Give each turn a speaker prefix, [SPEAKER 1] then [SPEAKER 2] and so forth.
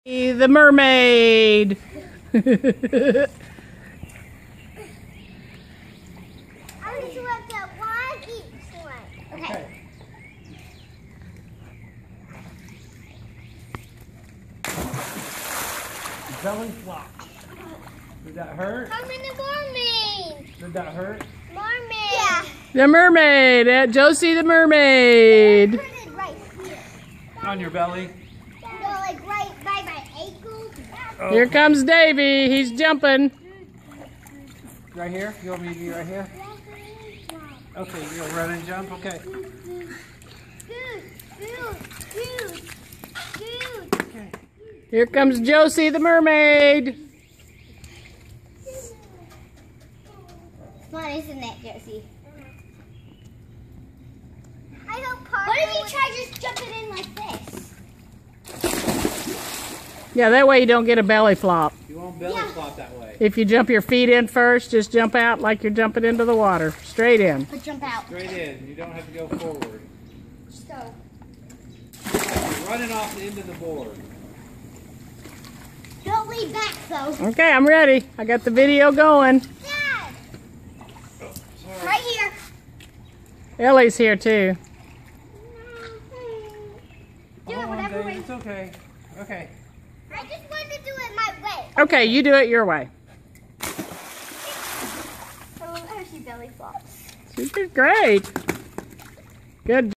[SPEAKER 1] The mermaid.
[SPEAKER 2] I just want that one each one. Okay.
[SPEAKER 3] Belly flop. Did that hurt?
[SPEAKER 2] I'm in the mermaid.
[SPEAKER 3] Did that hurt?
[SPEAKER 2] Mermaid. Yeah.
[SPEAKER 1] The mermaid. Josie the mermaid.
[SPEAKER 2] I put it right here.
[SPEAKER 3] On your belly.
[SPEAKER 2] No, like right by my ankle.
[SPEAKER 3] Oh.
[SPEAKER 1] Here comes Davy. He's jumping.
[SPEAKER 3] Right here? You want me to be right here? Okay, you'll run and jump? Okay. Okay.
[SPEAKER 1] Here comes Josie the mermaid.
[SPEAKER 2] Fun, isn't it, Josie? I don't part. What if you try just jumping in like this?
[SPEAKER 1] Yeah, that way you don't get a belly flop.
[SPEAKER 3] You won't belly flop that way.
[SPEAKER 1] If you jump your feet in first, just jump out like you're jumping into the water. Straight in.
[SPEAKER 2] But jump out.
[SPEAKER 3] Straight in. You don't have to go forward.
[SPEAKER 2] So.
[SPEAKER 3] You're running off the end of the board.
[SPEAKER 2] Don't lean back though.
[SPEAKER 1] Okay, I'm ready. I got the video going.
[SPEAKER 2] Dad!
[SPEAKER 3] Oh, sorry.
[SPEAKER 2] Right here.
[SPEAKER 1] Ellie's here too.
[SPEAKER 2] Do it
[SPEAKER 3] Hold on,
[SPEAKER 2] whatever
[SPEAKER 3] Dave.
[SPEAKER 2] way.
[SPEAKER 3] It's okay. Okay.
[SPEAKER 2] I just want to do it my way.
[SPEAKER 1] Okay, you do it your way.
[SPEAKER 2] Oh, there's your belly flops.
[SPEAKER 1] You did great. Good.